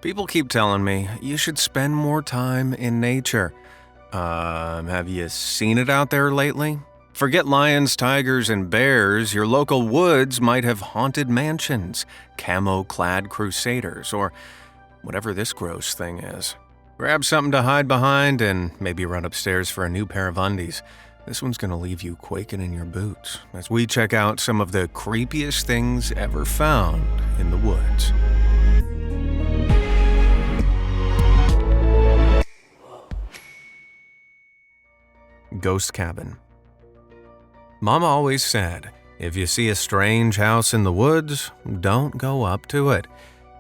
People keep telling me you should spend more time in nature. Have you seen it out there lately? Forget lions, tigers, and bears, your local woods might have haunted mansions, camo-clad crusaders, or whatever this gross thing is. Grab something to hide behind and maybe run upstairs for a new pair of undies. This one's gonna leave you quaking in your boots as we check out some of the creepiest things ever found in the woods. Ghost Cabin. Mama always said, if you see a strange house in the woods, don't go up to it.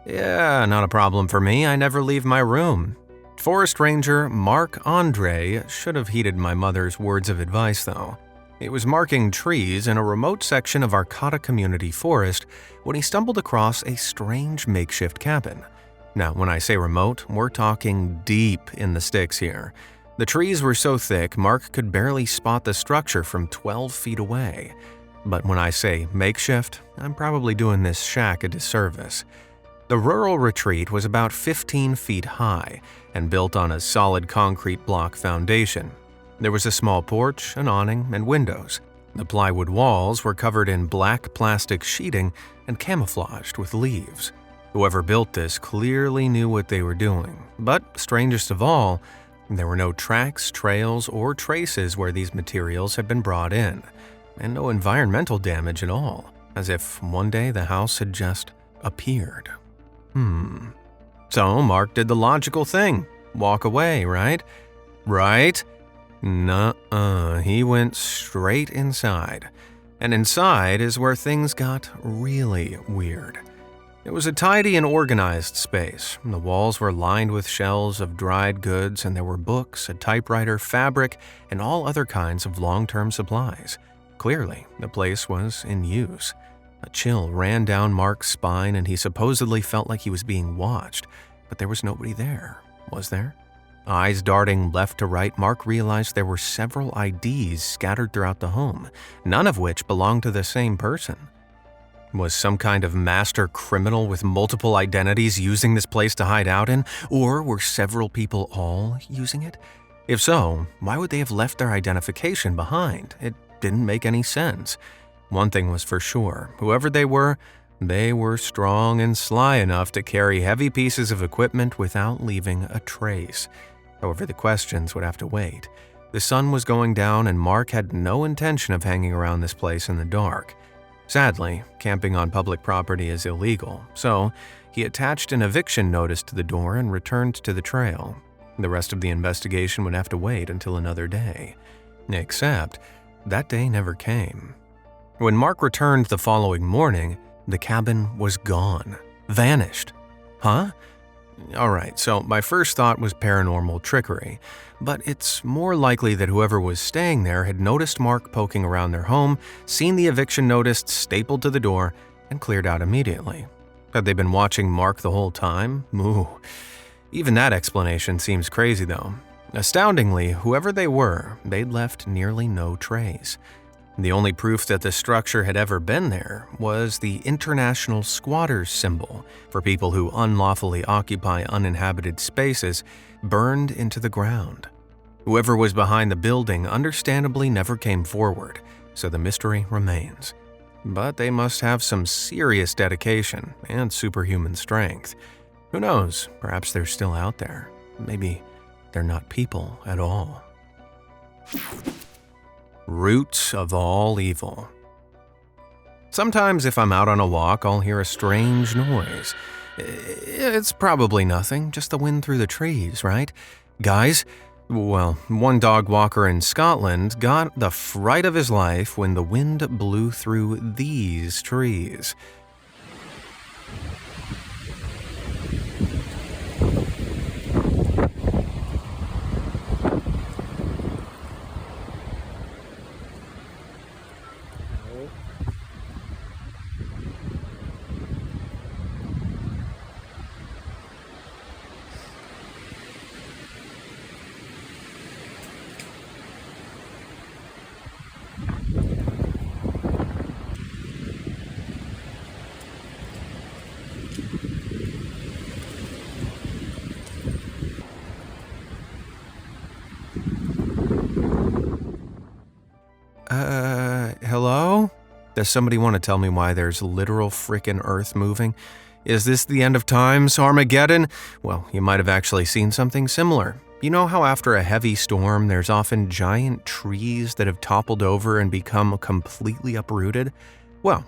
Yeah, not a problem for me, I never leave my room. Forest Ranger Mark Andre should have heeded my mother's words of advice, though. He was marking trees in a remote section of Arcata Community Forest when he stumbled across a strange makeshift cabin. Now, when I say remote, we're talking deep in the sticks here. The trees were so thick, Mark could barely spot the structure from 12 feet away. But when I say makeshift, I'm probably doing this shack a disservice. The rural retreat was about 15 feet high and built on a solid concrete block foundation. There was a small porch, an awning, and windows. The plywood walls were covered in black plastic sheeting and camouflaged with leaves. Whoever built this clearly knew what they were doing. But strangest of all, there were no tracks, trails, or traces where these materials had been brought in, and no environmental damage at all, as if one day the house had just appeared. So Mark did the logical thing. Walk away, right? Right? Nuh-uh. He went straight inside. And inside is where things got really weird. It was a tidy and organized space. The walls were lined with shelves of dried goods, and there were books, a typewriter, fabric, and all other kinds of long-term supplies. Clearly, the place was in use. A chill ran down Mark's spine, and he supposedly felt like he was being watched, but there was nobody there, was there? Eyes darting left to right, Mark realized there were several IDs scattered throughout the home, none of which belonged to the same person. Was some kind of master criminal with multiple identities using this place to hide out in, or were several people all using it? If so, why would they have left their identification behind? It didn't make any sense. One thing was for sure, whoever they were strong and sly enough to carry heavy pieces of equipment without leaving a trace. However, the questions would have to wait. The sun was going down, and Mark had no intention of hanging around this place in the dark. Sadly, camping on public property is illegal, so he attached an eviction notice to the door and returned to the trail. The rest of the investigation would have to wait until another day. Except, that day never came. When Mark returned the following morning, the cabin was gone. Vanished. Huh? Alright, so my first thought was paranormal trickery, but it's more likely that whoever was staying there had noticed Mark poking around their home, seen the eviction notice stapled to the door, and cleared out immediately. Had they been watching Mark the whole time? Ooh. Even that explanation seems crazy though. Astoundingly, whoever they were, they'd left nearly no trace. The only proof that the structure had ever been there was the International Squatters symbol for people who unlawfully occupy uninhabited spaces burned into the ground. Whoever was behind the building understandably never came forward, so the mystery remains. But they must have some serious dedication and superhuman strength. Who knows, perhaps they're still out there. Maybe they're not people at all. Roots of all evil. Sometimes if I'm out on a walk, I'll hear a strange noise. It's probably nothing, just the wind through the trees, right? Guys, well, one dog walker in Scotland got the fright of his life when the wind blew through these trees. Does somebody want to tell me why there's literal frickin' Earth moving? Is this the end of times, Armageddon? Well, you might have actually seen something similar. You know how after a heavy storm, there's often giant trees that have toppled over and become completely uprooted? Well,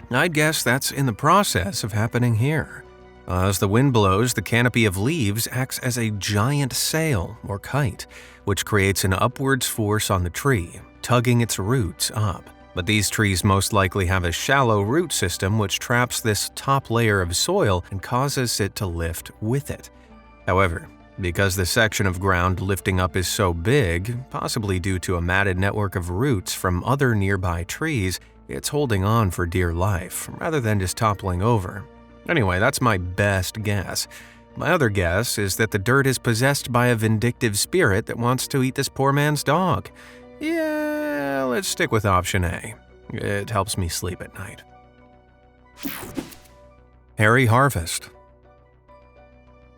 I'd guess that's in the process of happening here. As the wind blows, the canopy of leaves acts as a giant sail or kite, which creates an upwards force on the tree, tugging its roots up. But these trees most likely have a shallow root system which traps this top layer of soil and causes it to lift with it. However, because the section of ground lifting up is so big, possibly due to a matted network of roots from other nearby trees, it's holding on for dear life, rather than just toppling over. Anyway, that's my best guess. My other guess is that the dirt is possessed by a vindictive spirit that wants to eat this poor man's dog. Yeah, let's stick with option A. It helps me sleep at night. Hairy Harvest.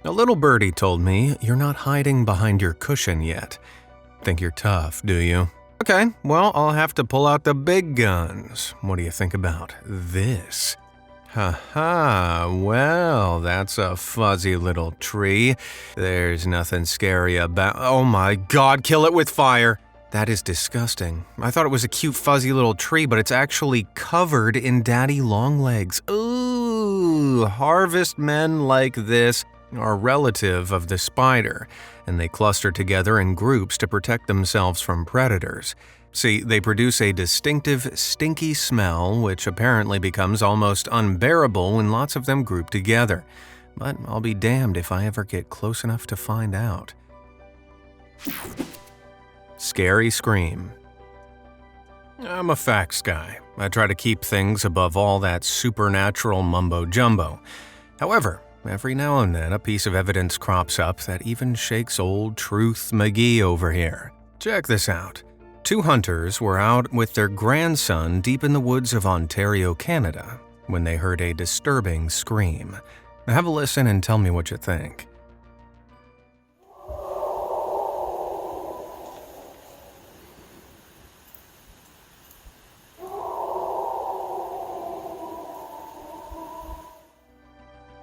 A little birdie told me, "You're not hiding behind your cushion yet. Think you're tough, do you?" Okay, well, I'll have to pull out the big guns. What do you think about this? Haha, well, that's a fuzzy little tree. There's nothing scary about— Oh my god, kill it with fire! That is disgusting. I thought it was a cute fuzzy little tree, but it's actually covered in daddy longlegs. Ooh, harvest men like this are relative of the spider, and they cluster together in groups to protect themselves from predators. See, they produce a distinctive, stinky smell, which apparently becomes almost unbearable when lots of them group together. But I'll be damned if I ever get close enough to find out. Scary Scream. I'm a facts guy. I try to keep things above all that supernatural mumbo-jumbo. However, every now and then a piece of evidence crops up that even shakes old Truth McGee over here. Check this out. 2 hunters were out with their grandson deep in the woods of Ontario, Canada, when they heard a disturbing scream. Now have a listen and tell me what you think.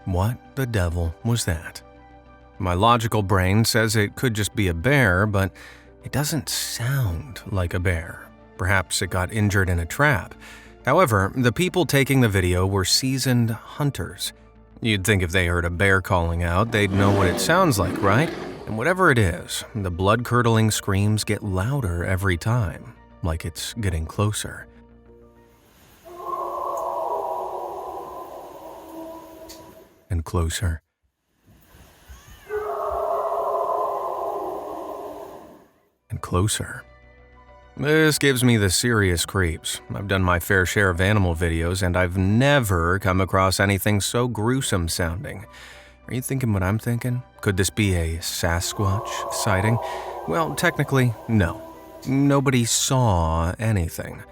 What the devil was that? My logical brain says it could just be a bear, but it doesn't sound like a bear. Perhaps it got injured in a trap. However, the people taking the video were seasoned hunters. You'd think if they heard a bear calling out, they'd know what it sounds like, right? And whatever it is, the blood-curdling screams get louder every time, like it's getting closer. And closer. And closer. This gives me the serious creeps. I've done my fair share of animal videos, and I've never come across anything so gruesome sounding. Are you thinking what I'm thinking? Could this be a Sasquatch sighting? Well, technically, no. Nobody saw anything.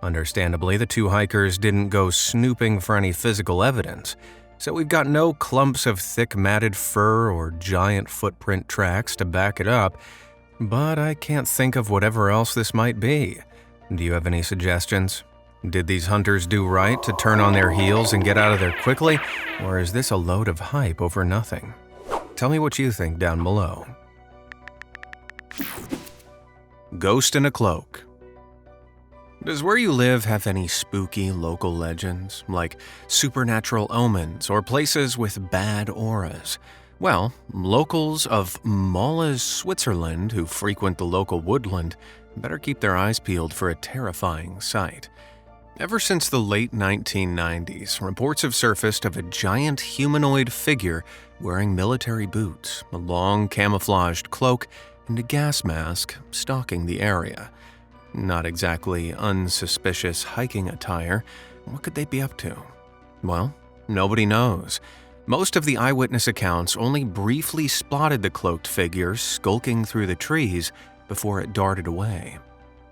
Understandably, the 2 hikers didn't go snooping for any physical evidence. So we've got no clumps of thick matted fur or giant footprint tracks to back it up, but I can't think of whatever else this might be. Do you have any suggestions? Did these hunters do right to turn on their heels and get out of there quickly, or is this a load of hype over nothing? Tell me what you think down below. Ghost in a Cloak. Does where you live have any spooky local legends, like supernatural omens or places with bad auras? Well, locals of Mollez, Switzerland, who frequent the local woodland, better keep their eyes peeled for a terrifying sight. Ever since the late 1990s, reports have surfaced of a giant humanoid figure wearing military boots, a long camouflaged cloak, and a gas mask stalking the area. Not exactly unsuspicious hiking attire. What could they be up to? Well, nobody knows. Most of the eyewitness accounts only briefly spotted the cloaked figure skulking through the trees before it darted away.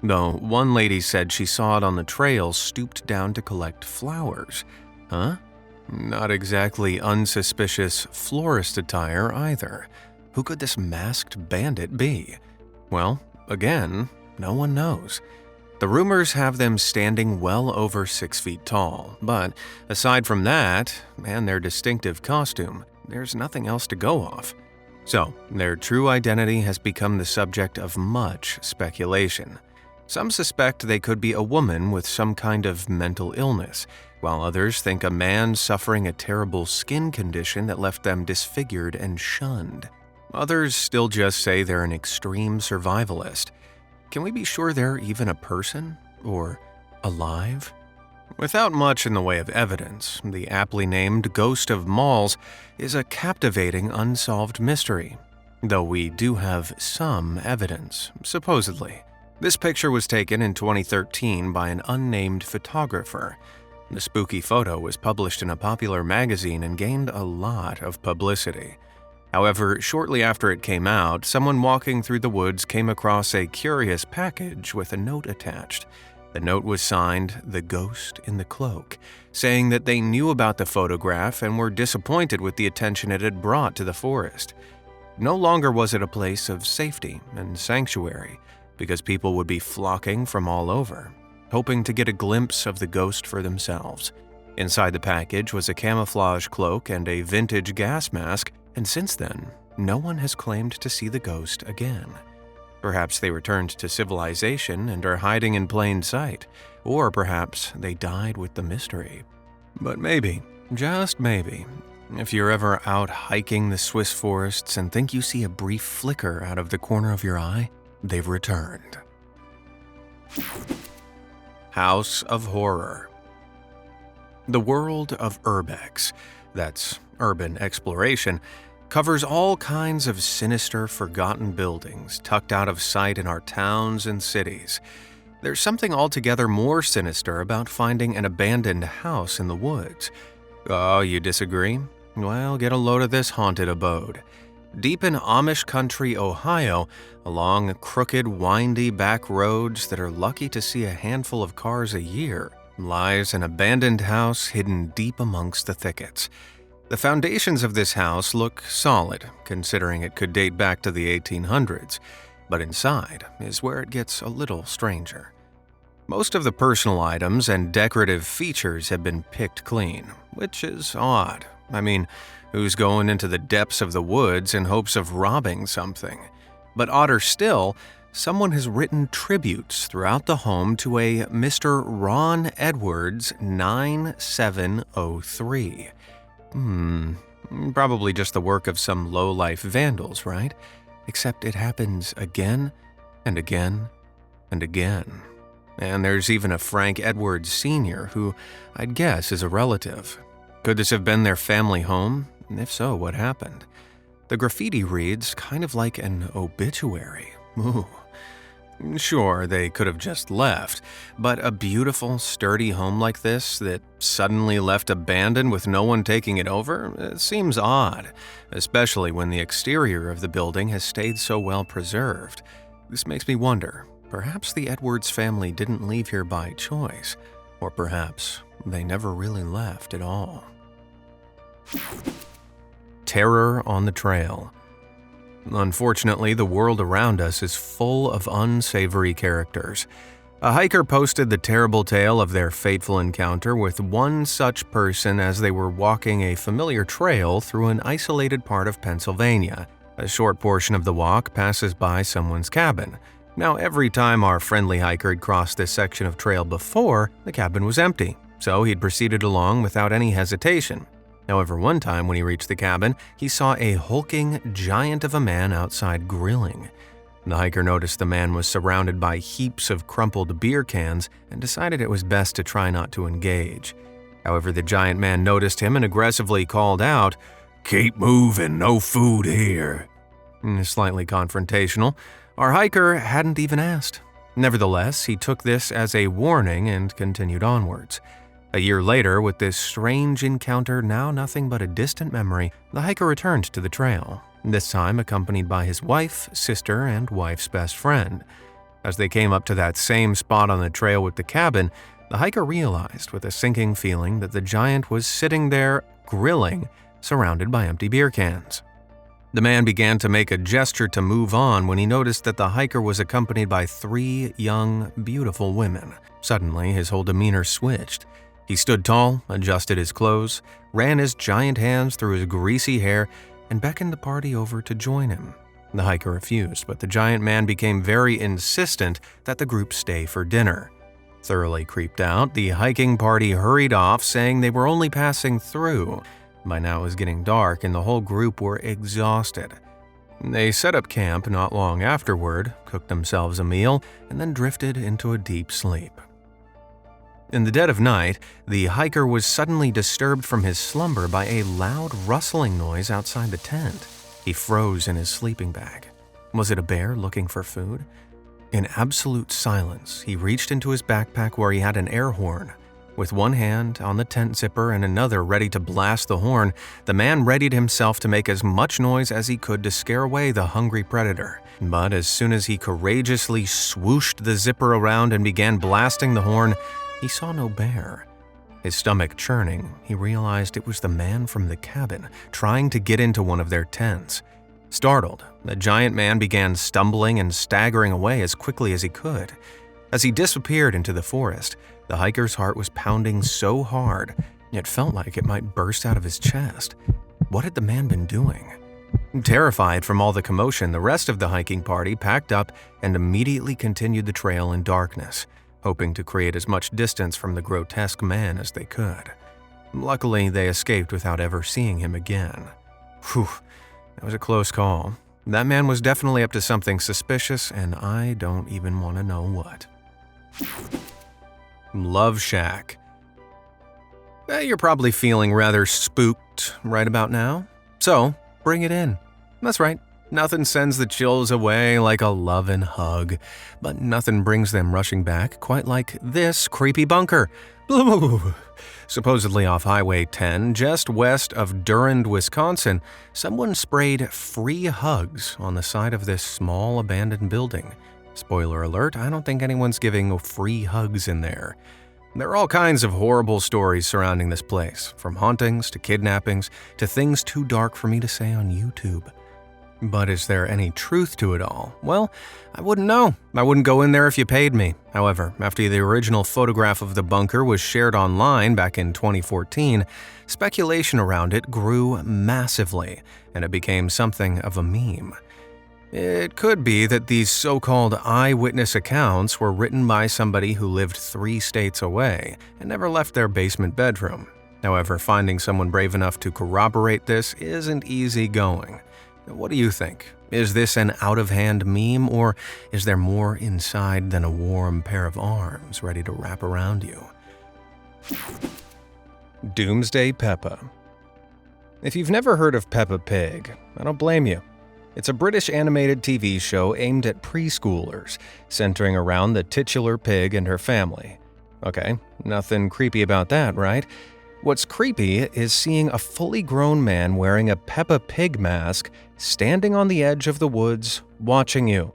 Though one lady said she saw it on the trail stooped down to collect flowers. Huh? Not exactly unsuspicious florist attire either. Who could this masked bandit be? Well, again, no one knows. The rumors have them standing well over 6 feet tall, but aside from that, and their distinctive costume, there's nothing else to go off. So, their true identity has become the subject of much speculation. Some suspect they could be a woman with some kind of mental illness, while others think a man suffering a terrible skin condition that left them disfigured and shunned. Others still just say they're an extreme survivalist. Can we be sure they're even a person? Or alive? Without much in the way of evidence, the aptly named Ghost of Malls is a captivating unsolved mystery, though we do have some evidence, supposedly. This picture was taken in 2013 by an unnamed photographer. The spooky photo was published in a popular magazine and gained a lot of publicity. However, shortly after it came out, someone walking through the woods came across a curious package with a note attached. The note was signed "The Ghost in the Cloak," saying that they knew about the photograph and were disappointed with the attention it had brought to the forest. No longer was it a place of safety and sanctuary, because people would be flocking from all over, hoping to get a glimpse of the ghost for themselves. Inside the package was a camouflage cloak and a vintage gas mask, and since then, no one has claimed to see the ghost again. Perhaps they returned to civilization and are hiding in plain sight, or perhaps they died with the mystery. But maybe, just maybe, if you're ever out hiking the Swiss forests and think you see a brief flicker out of the corner of your eye, they've returned. House of Horror. The world of urbex, that's urban exploration, covers all kinds of sinister, forgotten buildings tucked out of sight in our towns and cities. There's something altogether more sinister about finding an abandoned house in the woods. Oh, you disagree? Well, get a load of this haunted abode. Deep in Amish country, Ohio, along crooked, windy back roads that are lucky to see a handful of cars a year, lies an abandoned house hidden deep amongst the thickets. The foundations of this house look solid, considering it could date back to the 1800s, but inside is where it gets a little stranger. Most of the personal items and decorative features have been picked clean, which is odd. I mean, who's going into the depths of the woods in hopes of robbing something? But odder still, someone has written tributes throughout the home to a Mr. Ron Edwards 9703. Probably just the work of some low-life vandals, right? Except it happens again and again and again. And there's even a Frank Edwards Sr., who I'd guess is a relative. Could this have been their family home? If so, what happened? The graffiti reads kind of like an obituary. Ooh. Sure, they could have just left, but a beautiful, sturdy home like this that suddenly left abandoned with no one taking it over? It seems odd, especially when the exterior of the building has stayed so well preserved. This makes me wonder, perhaps the Edwards family didn't leave here by choice, or perhaps they never really left at all. Terror on the trail. Unfortunately, the world around us is full of unsavory characters. A hiker posted the terrible tale of their fateful encounter with one such person as they were walking a familiar trail through an isolated part of Pennsylvania. A short portion of the walk passes by someone's cabin. Now, every time our friendly hiker had crossed this section of trail before, the cabin was empty, so he'd proceeded along without any hesitation. However, one time when he reached the cabin, he saw a hulking giant of a man outside grilling. The hiker noticed the man was surrounded by heaps of crumpled beer cans and decided it was best to try not to engage. However, the giant man noticed him and aggressively called out, "Keep moving, no food here." Slightly confrontational, our hiker hadn't even asked. Nevertheless, he took this as a warning and continued onwards. A year later, with this strange encounter now nothing but a distant memory, the hiker returned to the trail, this time accompanied by his wife, sister, and wife's best friend. As they came up to that same spot on the trail with the cabin, the hiker realized with a sinking feeling that the giant was sitting there, grilling, surrounded by empty beer cans. The man began to make a gesture to move on when he noticed that the hiker was accompanied by 3 young, beautiful women. Suddenly, his whole demeanor switched. He stood tall, adjusted his clothes, ran his giant hands through his greasy hair, and beckoned the party over to join him. The hiker refused, but the giant man became very insistent that the group stay for dinner. Thoroughly creeped out, the hiking party hurried off, saying they were only passing through. By now it was getting dark and the whole group were exhausted. They set up camp not long afterward, cooked themselves a meal, and then drifted into a deep sleep. In the dead of night, the hiker was suddenly disturbed from his slumber by a loud rustling noise outside the tent. He froze in his sleeping bag. Was it a bear looking for food? In absolute silence, he reached into his backpack where he had an air horn. With one hand on the tent zipper and another ready to blast the horn, the man readied himself to make as much noise as he could to scare away the hungry predator. But as soon as he courageously swooshed the zipper around and began blasting the horn, he saw no bear. His stomach churning, he realized it was the man from the cabin, trying to get into one of their tents. Startled, the giant man began stumbling and staggering away as quickly as he could. As he disappeared into the forest, the hiker's heart was pounding so hard, it felt like it might burst out of his chest. What had the man been doing? Terrified from all the commotion, the rest of the hiking party packed up and immediately continued the trail in darkness, hoping to create as much distance from the grotesque man as they could. Luckily, they escaped without ever seeing him again. Whew, that was a close call. That man was definitely up to something suspicious, and I don't even want to know what. Love Shack. You're probably feeling rather spooked right about now, so bring it in. That's right. Nothing sends the chills away like a loving hug, but nothing brings them rushing back quite like this creepy bunker. Supposedly off Highway 10, just west of Durand, Wisconsin, someone sprayed free hugs on the side of this small abandoned building. Spoiler alert, I don't think anyone's giving free hugs in there. There are all kinds of horrible stories surrounding this place, from hauntings to kidnappings to things too dark for me to say on YouTube. But is there any truth to it all? Well, I wouldn't know. I wouldn't go in there if you paid me. However, after the original photograph of the bunker was shared online back in 2014, speculation around it grew massively, and it became something of a meme. It could be that these so-called eyewitness accounts were written by somebody who lived 3 states away and never left their basement bedroom. However, finding someone brave enough to corroborate this isn't easy going. What do you think? Is this an out-of-hand meme, or is there more inside than a warm pair of arms ready to wrap around you? Doomsday Peppa. If you've never heard of Peppa Pig, I don't blame you. It's a British animated TV show aimed at preschoolers, centering around the titular pig and her family. Okay, nothing creepy about that, right? What's creepy is seeing a fully grown man wearing a Peppa Pig mask standing on the edge of the woods watching you.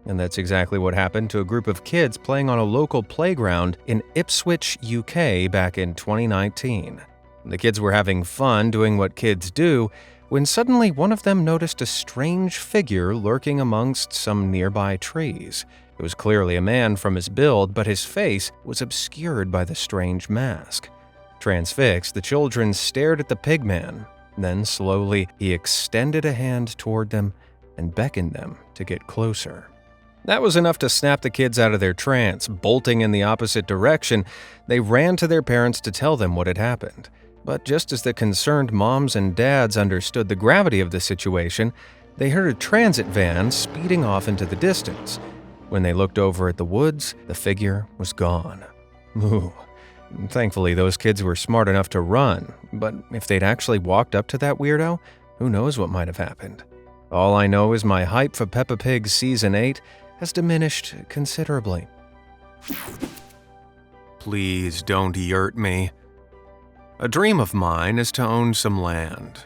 And that's exactly what happened to a group of kids playing on a local playground in Ipswich, UK back in 2019. The kids were having fun doing what kids do when suddenly one of them noticed a strange figure lurking amongst some nearby trees. It was clearly a man from his build, but his face was obscured by the strange mask. Transfixed, the children stared at the pigman. Then, slowly, he extended a hand toward them and beckoned them to get closer. That was enough to snap the kids out of their trance. Bolting in the opposite direction, they ran to their parents to tell them what had happened. But just as the concerned moms and dads understood the gravity of the situation, they heard a transit van speeding off into the distance. When they looked over at the woods, the figure was gone. Ooh. Thankfully, those kids were smart enough to run, but if they'd actually walked up to that weirdo, who knows what might have happened. All I know is my hype for Peppa Pig Season 8 has diminished considerably. Please don't yurt me. A dream of mine is to own some land.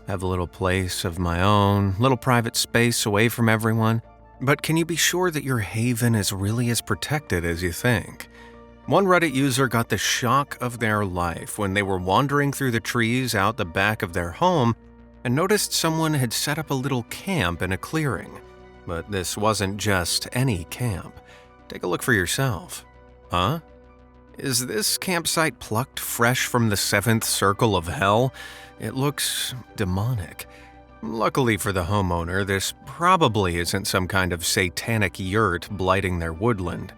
Have a little place of my own, little private space away from everyone. But can you be sure that your haven is really as protected as you think? One Reddit user got the shock of their life when they were wandering through the trees out the back of their home and noticed someone had set up a little camp in a clearing. But this wasn't just any camp. Take a look for yourself. Huh? Is this campsite plucked fresh from the seventh circle of hell? It looks demonic. Luckily for the homeowner, this probably isn't some kind of satanic yurt blighting their woodland.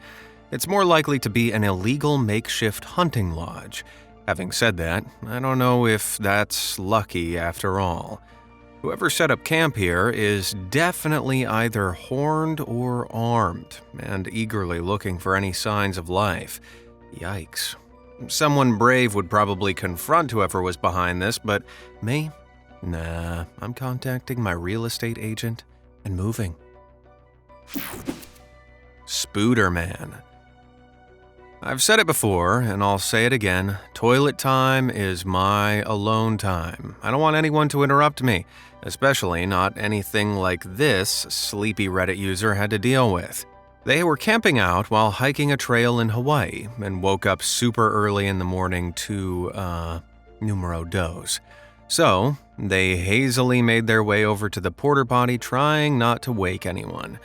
It's more likely to be an illegal makeshift hunting lodge. Having said that, I don't know if that's lucky after all. Whoever set up camp here is definitely either horned or armed, and eagerly looking for any signs of life. Yikes. Someone brave would probably confront whoever was behind this, but me? Nah, I'm contacting my real estate agent and moving. Spooderman. I've said it before, and I'll say it again. Toilet time is my alone time. I don't want anyone to interrupt me, especially not anything like this sleepy Reddit user had to deal with. They were camping out while hiking a trail in Hawaii and woke up super early in the morning to, numero dos. So, they hazily made their way over to the porta potty, trying not to wake anyone.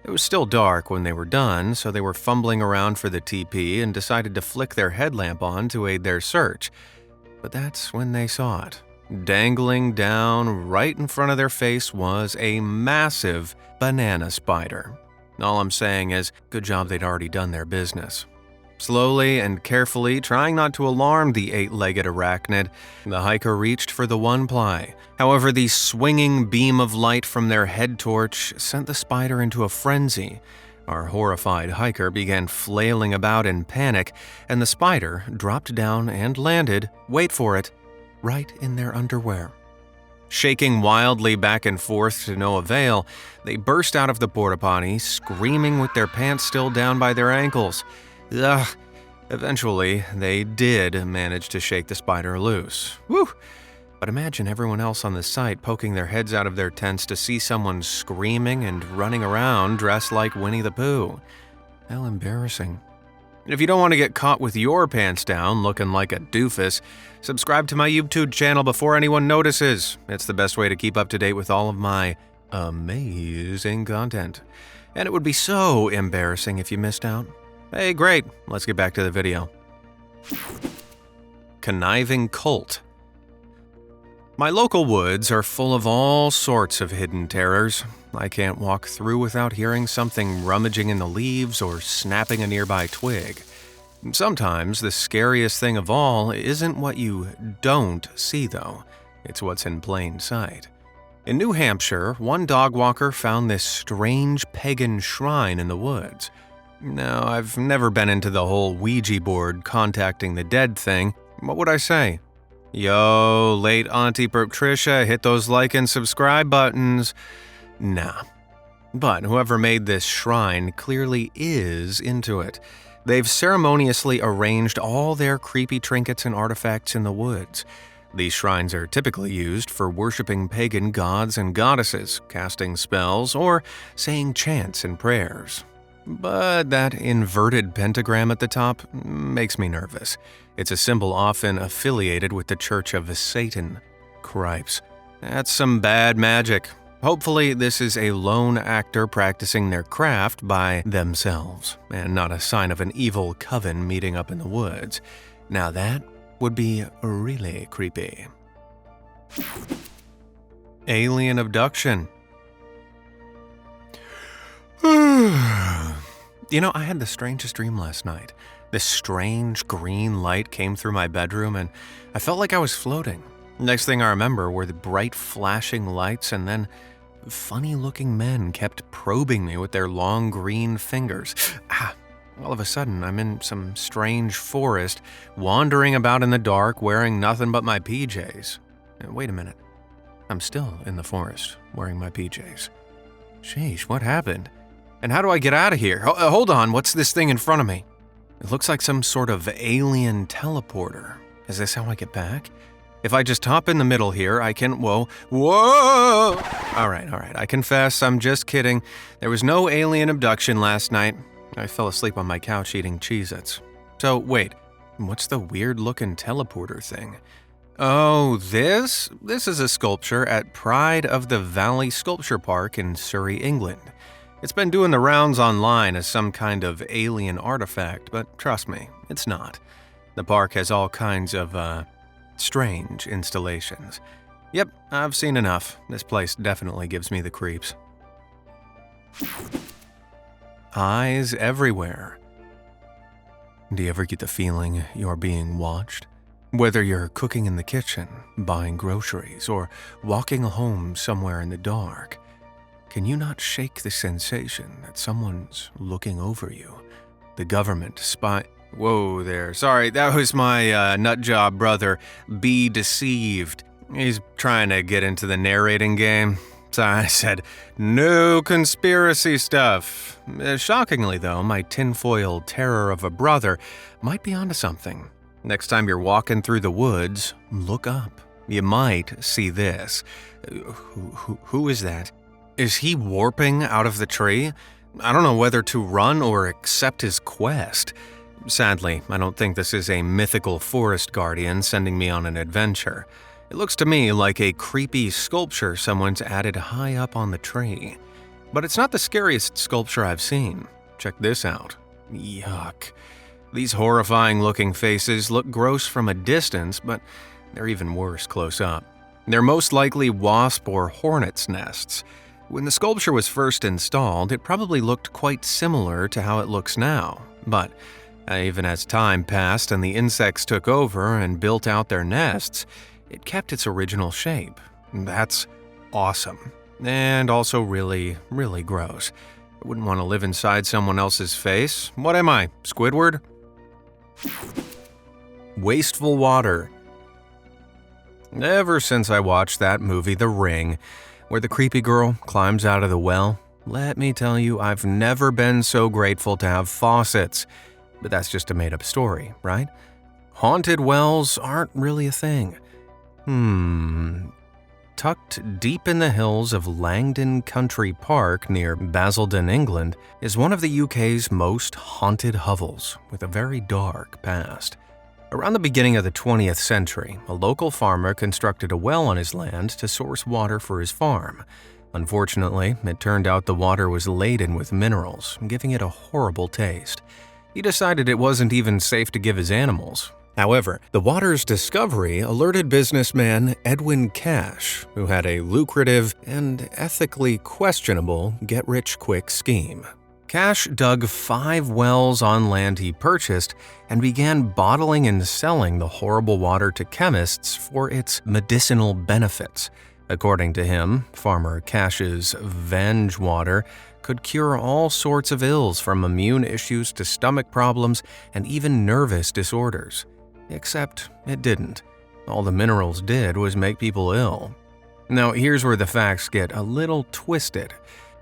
It was still dark when they were done, so they were fumbling around for the TP and decided to flick their headlamp on to aid their search. But that's when they saw it. Dangling down right in front of their face was a massive banana spider. All I'm saying is, good job they'd already done their business. Slowly and carefully, trying not to alarm the eight-legged arachnid, the hiker reached for the one-ply. However, the swinging beam of light from their head torch sent the spider into a frenzy. Our horrified hiker began flailing about in panic, and the spider dropped down and landed, wait for it, right in their underwear. Shaking wildly back and forth to no avail, they burst out of the porta potty, screaming with their pants still down by their ankles. Ugh. Eventually, they did manage to shake the spider loose. Whew! But imagine everyone else on the site poking their heads out of their tents to see someone screaming and running around dressed like Winnie the Pooh. How embarrassing. If you don't want to get caught with your pants down looking like a doofus, subscribe to my YouTube channel before anyone notices. It's the best way to keep up to date with all of my amazing content. And it would be so embarrassing if you missed out. Hey, great. Let's get back to the video. Conniving cult. My local woods are full of all sorts of hidden terrors. I can't walk through without hearing something rummaging in the leaves or snapping a nearby twig. Sometimes the scariest thing of all isn't what you don't see, though. It's what's in plain sight. In New Hampshire, one dog walker found this strange pagan shrine in the woods. Now, I've never been into the whole Ouija board contacting the dead thing. What would I say? Yo, late Auntie Patricia, hit those like and subscribe buttons. Nah. But whoever made this shrine clearly is into it. They've ceremoniously arranged all their creepy trinkets and artifacts in the woods. These shrines are typically used for worshiping pagan gods and goddesses, casting spells, or saying chants and prayers. But that inverted pentagram at the top makes me nervous. It's a symbol often affiliated with the Church of Satan. Cripes. That's some bad magic. Hopefully, this is a lone actor practicing their craft by themselves, and not a sign of an evil coven meeting up in the woods. Now that would be really creepy. Alien abduction. You know, I had the strangest dream last night. This strange green light came through my bedroom and I felt like I was floating. Next thing I remember were the bright flashing lights, and then funny-looking men kept probing me with their long green fingers. All of a sudden, I'm in some strange forest, wandering about in the dark, wearing nothing but my PJs. Wait a minute. I'm still in the forest, wearing my PJs. Sheesh, what happened? And how do I get out of here? Hold on, what's this thing in front of me? It looks like some sort of alien teleporter. Is this how I get back? If I just hop in the middle here, I can… Whoa! All right, I confess, I'm just kidding. There was no alien abduction last night. I fell asleep on my couch eating Cheez-Its. So, wait, what's the weird-looking teleporter thing? Oh, this is a sculpture at Pride of the Valley Sculpture Park in Surrey, England. It's been doing the rounds online as some kind of alien artifact, but trust me, it's not. The park has all kinds of, strange installations. Yep, I've seen enough. This place definitely gives me the creeps. Eyes everywhere. Do you ever get the feeling you're being watched? Whether you're cooking in the kitchen, buying groceries, or walking home somewhere in the dark, can you not shake the sensation that someone's looking over you? The government spy... Whoa there, sorry, that was my nutjob brother, Be Deceived. He's trying to get into the narrating game. So I said, no conspiracy stuff. Shockingly though, my tinfoil terror of a brother might be onto something. Next time you're walking through the woods, look up. You might see this. Who is that? Is he warping out of the tree? I don't know whether to run or accept his quest. Sadly, I don't think this is a mythical forest guardian sending me on an adventure. It looks to me like a creepy sculpture someone's added high up on the tree. But it's not the scariest sculpture I've seen. Check this out. Yuck. These horrifying-looking faces look gross from a distance, but they're even worse close up. They're most likely wasp or hornet's nests. When the sculpture was first installed, it probably looked quite similar to how it looks now. But even as time passed and the insects took over and built out their nests, it kept its original shape. That's awesome. And also really, really gross. I wouldn't want to live inside someone else's face. What am I, Squidward? Wasteful water. Ever since I watched that movie, The Ring, where the creepy girl climbs out of the well, let me tell you, I've never been so grateful to have faucets. But that's just a made-up story, right? Haunted wells aren't really a thing. Tucked deep in the hills of Langdon Country Park near Basildon, England, is one of the UK's most haunted hovels with a very dark past. Around the beginning of the 20th century, a local farmer constructed a well on his land to source water for his farm. Unfortunately, it turned out the water was laden with minerals, giving it a horrible taste. He decided it wasn't even safe to give his animals. However, the water's discovery alerted businessman Edwin Cash, who had a lucrative and ethically questionable get-rich-quick scheme. Cash dug 5 wells on land he purchased and began bottling and selling the horrible water to chemists for its medicinal benefits. According to him, Farmer Cash's Venge water could cure all sorts of ills from immune issues to stomach problems and even nervous disorders. Except it didn't. All the minerals did was make people ill. Now here's where the facts get a little twisted.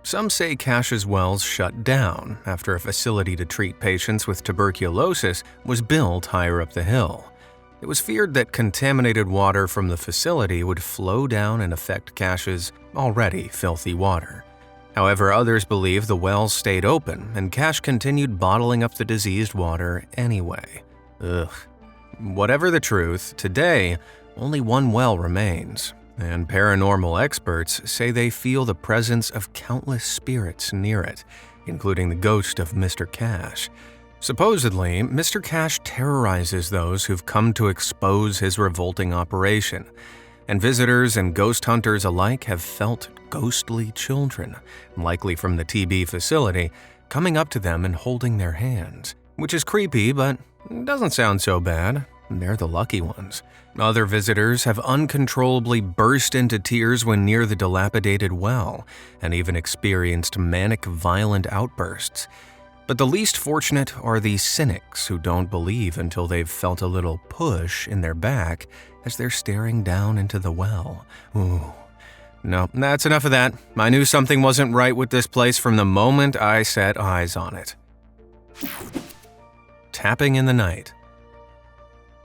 Some say Cash's wells shut down after a facility to treat patients with tuberculosis was built higher up the hill. It was feared that contaminated water from the facility would flow down and affect Cash's already filthy water. However, others believe the wells stayed open and Cash continued bottling up the diseased water anyway. Ugh. Whatever the truth, today, only one well remains, and paranormal experts say they feel the presence of countless spirits near it, including the ghost of Mr. Cash. Supposedly, Mr. Cash terrorizes those who've come to expose his revolting operation, and visitors and ghost hunters alike have felt ghostly children, likely from the TB facility, coming up to them and holding their hands, which is creepy, but doesn't sound so bad. They're the lucky ones. Other visitors have uncontrollably burst into tears when near the dilapidated well, and even experienced manic, violent outbursts. But the least fortunate are the cynics who don't believe until they've felt a little push in their back as they're staring down into the well. Ooh. No, that's enough of that. I knew something wasn't right with this place from the moment I set eyes on it. Tapping in the night.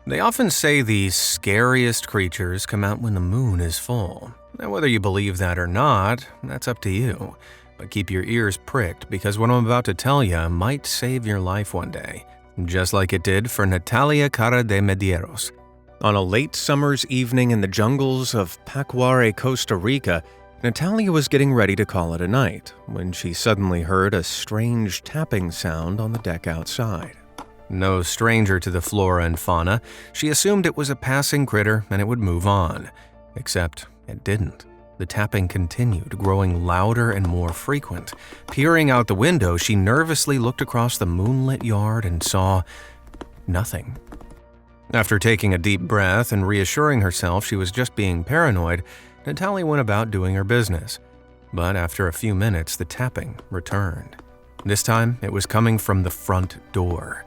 They often say the scariest creatures come out when the moon is full. Now, whether you believe that or not, that's up to you. But keep your ears pricked because what I'm about to tell you might save your life one day, just like it did for Natalia Cara de Medeiros. On a late summer's evening in the jungles of Pacuare, Costa Rica, Natalia was getting ready to call it a night when she suddenly heard a strange tapping sound on the deck outside. No stranger to the flora and fauna, she assumed it was a passing critter and it would move on. Except it didn't. The tapping continued, growing louder and more frequent. Peering out the window, she nervously looked across the moonlit yard and saw nothing. After taking a deep breath and reassuring herself she was just being paranoid, Natalia went about doing her business. But after a few minutes, the tapping returned. This time, it was coming from the front door.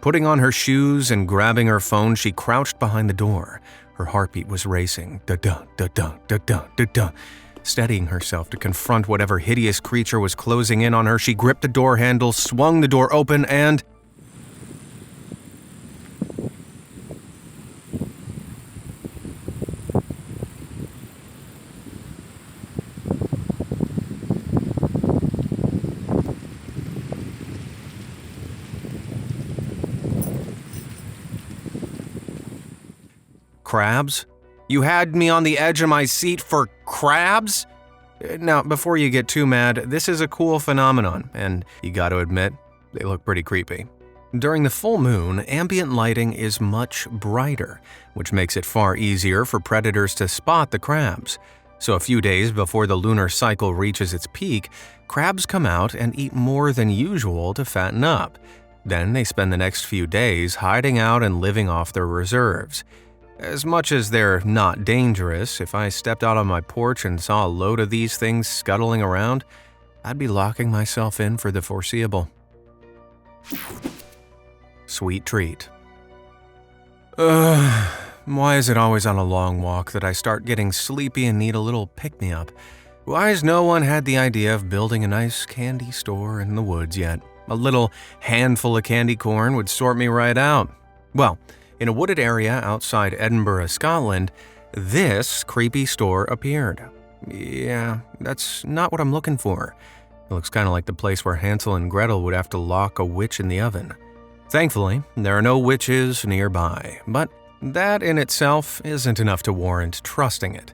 Putting on her shoes and grabbing her phone, she crouched behind the door. Her heartbeat was racing, da-dun, da-dun, da-dun, da-dun. Steadying herself to confront whatever hideous creature was closing in on her, she gripped the door handle, swung the door open, and crabs? You had me on the edge of my seat for crabs? Now, before you get too mad, this is a cool phenomenon, and you gotta admit, they look pretty creepy. During the full moon, ambient lighting is much brighter, which makes it far easier for predators to spot the crabs. So a few days before the lunar cycle reaches its peak, crabs come out and eat more than usual to fatten up. Then they spend the next few days hiding out and living off their reserves. As much as they're not dangerous, if I stepped out on my porch and saw a load of these things scuttling around, I'd be locking myself in for the foreseeable. Sweet treat. Why is it always on a long walk that I start getting sleepy and need a little pick-me-up? Why has no one had the idea of building a nice candy store in the woods yet? A little handful of candy corn would sort me right out. Well, in a wooded area outside Edinburgh, Scotland, this creepy store appeared. Yeah, that's not what I'm looking for. It looks kind of like the place where Hansel and Gretel would have to lock a witch in the oven. Thankfully, there are no witches nearby, but that in itself isn't enough to warrant trusting it.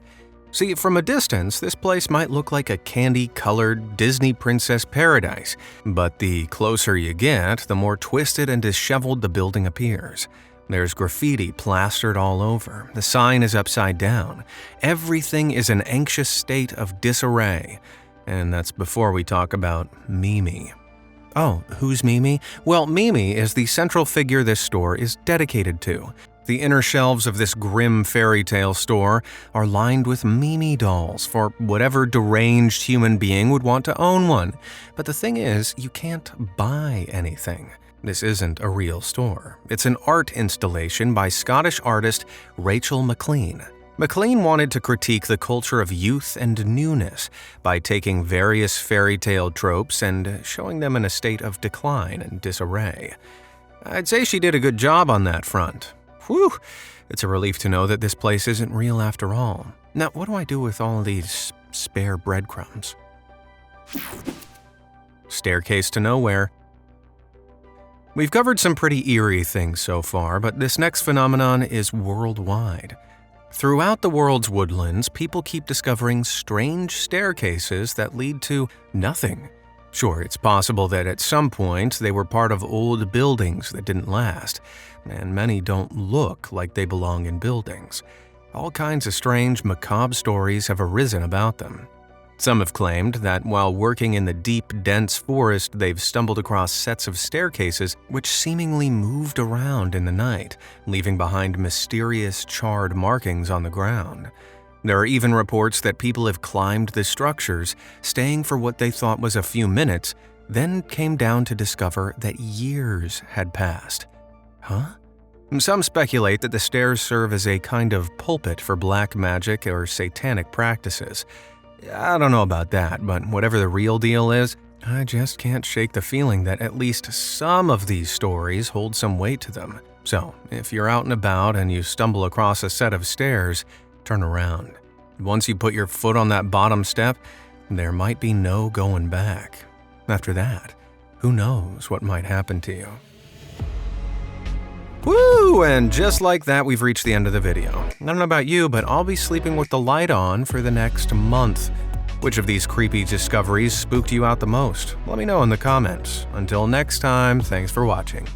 See, from a distance, this place might look like a candy-colored Disney princess paradise, but the closer you get, the more twisted and disheveled the building appears. There's graffiti plastered all over. The sign is upside down. Everything is an anxious state of disarray. And that's before we talk about Mimi. Oh, who's Mimi? Well, Mimi is the central figure this store is dedicated to. The inner shelves of this grim fairy tale store are lined with Mimi dolls for whatever deranged human being would want to own one. But the thing is, you can't buy anything. This isn't a real store. It's an art installation by Scottish artist Rachel McLean. McLean wanted to critique the culture of youth and newness by taking various fairy tale tropes and showing them in a state of decline and disarray. I'd say she did a good job on that front. Whew! It's a relief to know that this place isn't real after all. Now, what do I do with all of these spare breadcrumbs? Staircase to nowhere. We've covered some pretty eerie things so far, but this next phenomenon is worldwide. Throughout the world's woodlands, people keep discovering strange staircases that lead to nothing. Sure, it's possible that at some point they were part of old buildings that didn't last, and many don't look like they belong in buildings. All kinds of strange, macabre stories have arisen about them. Some have claimed that while working in the deep, dense forest, they've stumbled across sets of staircases which seemingly moved around in the night, leaving behind mysterious, charred markings on the ground. There are even reports that people have climbed the structures, staying for what they thought was a few minutes, then came down to discover that years had passed. Huh? Some speculate that the stairs serve as a kind of pulpit for black magic or satanic practices. I don't know about that, but whatever the real deal is, I just can't shake the feeling that at least some of these stories hold some weight to them. So, if you're out and about and you stumble across a set of stairs, turn around. Once you put your foot on that bottom step, there might be no going back. After that, who knows what might happen to you? Woo! And just like that, we've reached the end of the video. I don't know about you, but I'll be sleeping with the light on for the next month. Which of these creepy discoveries spooked you out the most? Let me know in the comments. Until next time, thanks for watching.